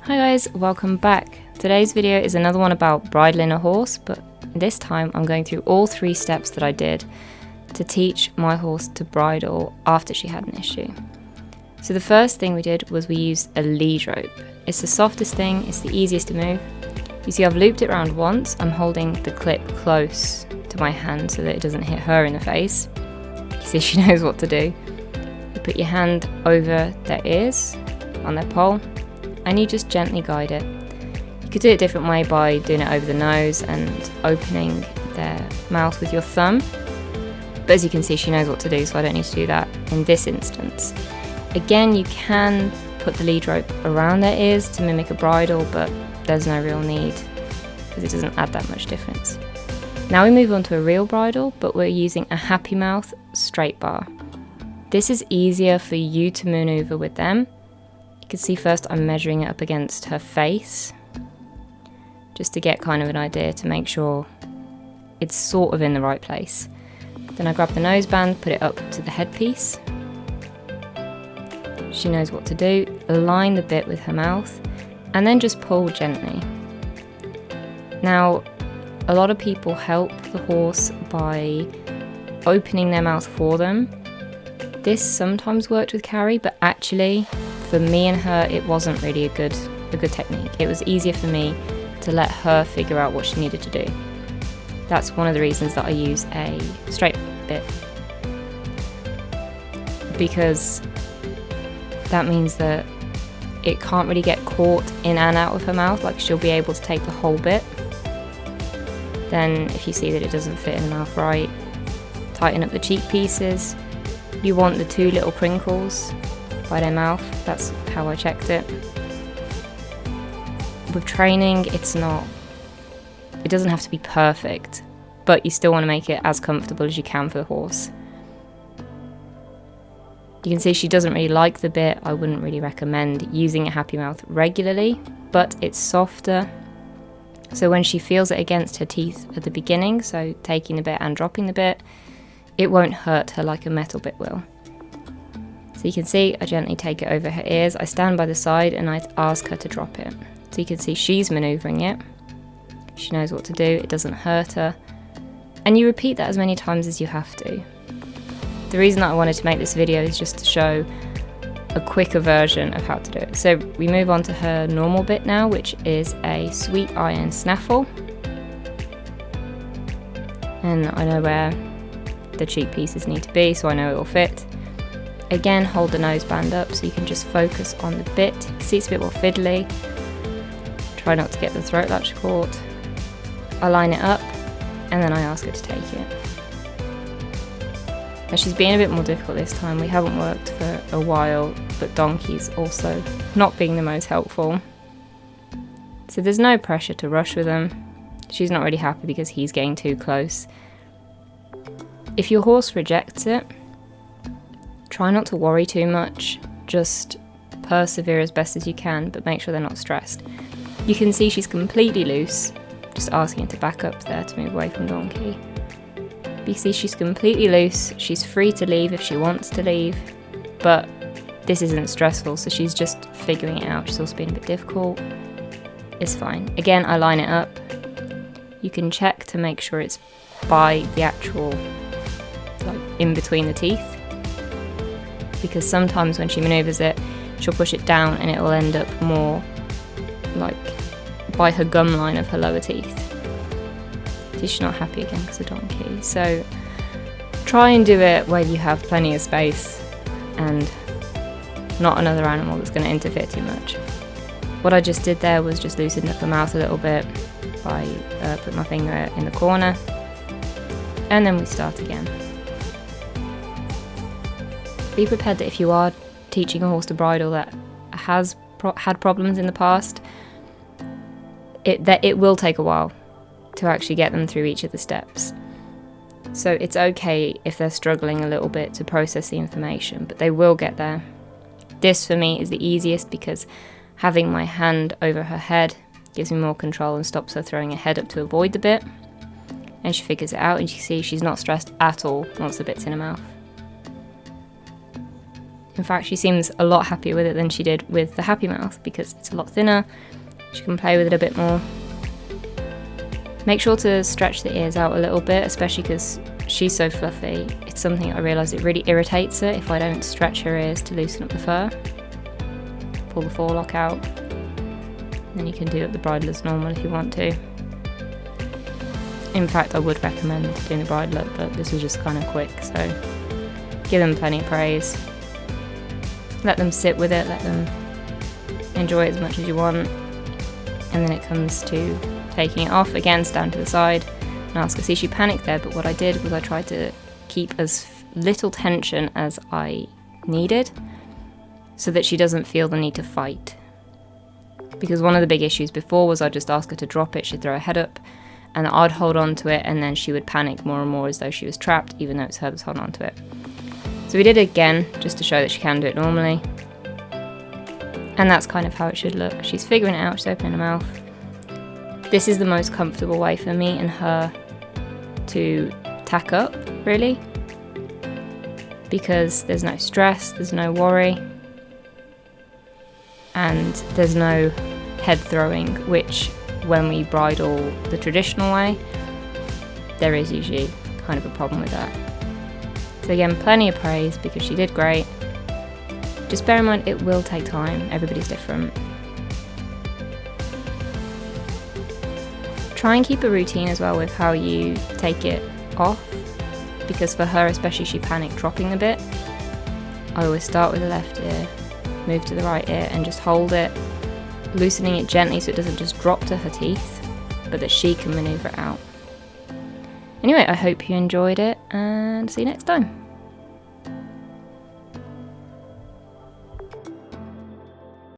Hi guys, welcome back. Today's video is another one about bridling a horse, but this time I'm going through all 3 steps that I did to teach my horse to bridle after she had an issue. So the first thing we did was we used a lead rope. It's the softest thing, it's the easiest to move. You see I've looped it around once, I'm holding the clip close to my hand so that it doesn't hit her in the face. You see she knows what to do. You put your hand over their ears, on their poll, and you just gently guide it. You could do it a different way by doing it over the nose and opening their mouth with your thumb. But as you can see, she knows what to do, so I don't need to do that in this instance. Again, you can put the lead rope around their ears to mimic a bridle, but there's no real need because it doesn't add that much difference. Now we move on to a real bridle, but we're using a happy mouth straight bar. This is easier for you to maneuver with them. You can see first I'm measuring it up against her face, just to get kind of an idea to make sure it's sort of in the right place. Then I grab the noseband, put it up to the headpiece. She knows what to do. Align the bit with her mouth and then just pull gently. Now, a lot of people help the horse by opening their mouth for them. This sometimes worked with Carrie, but actually for me and her it wasn't really a good technique. It was easier for me to let her figure out what she needed to do. That's one of the reasons that I use a straight bit, because that means that it can't really get caught in and out of her mouth, like she'll be able to take the whole bit. Then if you see that it doesn't fit in the mouth right, tighten up the cheek pieces. You want the 2 little crinkles by their mouth, that's how I checked it. With training, it doesn't have to be perfect, but you still want to make it as comfortable as you can for the horse. You can see she doesn't really like the bit. I wouldn't really recommend using a happy mouth regularly, but it's softer. So when she feels it against her teeth at the beginning, so taking the bit and dropping the bit, it won't hurt her like a metal bit will. So you can see I gently take it over her ears. I stand by the side and I ask her to drop it. So you can see she's manoeuvring it. She knows what to do, it doesn't hurt her. And you repeat that as many times as you have to. The reason that I wanted to make this video is just to show a quicker version of how to do it. So we move on to her normal bit now, which is a sweet iron snaffle. And I know where the cheek pieces need to be, so I know it will fit. Again, hold the noseband up so you can just focus on the bit. You can see it's a bit more fiddly. Try not to get the throat latch caught. I line it up and then I ask her to take it. Now she's being a bit more difficult this time. We haven't worked for a while, but Donkey's also not being the most helpful. So there's no pressure to rush with him. She's not really happy because he's getting too close. If your horse rejects it, try not to worry too much. Just persevere as best as you can, but make sure they're not stressed. You can see she's completely loose. Just asking her to back up there to move away from Donkey. You see she's completely loose. She's free to leave if she wants to leave, but this isn't stressful, so she's just figuring it out. She's also being a bit difficult. It's fine. Again, I line it up. You can check to make sure it's by the actual, like, in between the teeth, because sometimes when she maneuvers it, she'll push it down and it will end up more like by her gum line of her lower teeth. She's not happy again because of Donkey. So try and do it where you have plenty of space and not another animal that's going to interfere too much. What I just did there was just loosen up the mouth a little bit by putting my finger in the corner, and then we start again. Be prepared that if you are teaching a horse to bridle that has had problems in the past, it will take a while to actually get them through each of the steps. So it's okay if they're struggling a little bit to process the information, but they will get there. This for me is the easiest because having my hand over her head gives me more control and stops her throwing her head up to avoid the bit. And she figures it out, and you can see she's not stressed at all once the bit's in her mouth. In fact, she seems a lot happier with it than she did with the Happy Mouth because it's a lot thinner. She can play with it a bit more. Make sure to stretch the ears out a little bit, especially because she's so fluffy. It's something I realise it really irritates her if I don't stretch her ears to loosen up the fur. Pull the forelock out. Then you can do up the bridle as normal if you want to. In fact, I would recommend doing the bridle up, but this was just kind of quick, so give them plenty of praise. Let them sit with it, let them enjoy it as much as you want. And then it comes to taking it off, again stand to the side and ask her. See, she panicked there, but what I did was I tried to keep as little tension as I needed so that she doesn't feel the need to fight. Because one of the big issues before was I'd just ask her to drop it, she'd throw her head up, and I'd hold on to it, and then she would panic more and more as though she was trapped, even though it's her that's holding on to it. So we did it again, just to show that she can do it normally. And that's kind of how it should look. She's figuring it out, she's opening her mouth. This is the most comfortable way for me and her to tack up, really. Because there's no stress, there's no worry. And there's no head throwing, which when we bridle the traditional way, there is usually kind of a problem with that. So again, plenty of praise because she did great. Just bear in mind it will take time, everybody's different. Try and keep a routine as well with how you take it off, because for her especially, she panicked dropping the bit. I always start with the left ear, move to the right ear and just hold it, loosening it gently so it doesn't just drop to her teeth, but that she can maneuver it out. Anyway, I hope you enjoyed it and see you next time.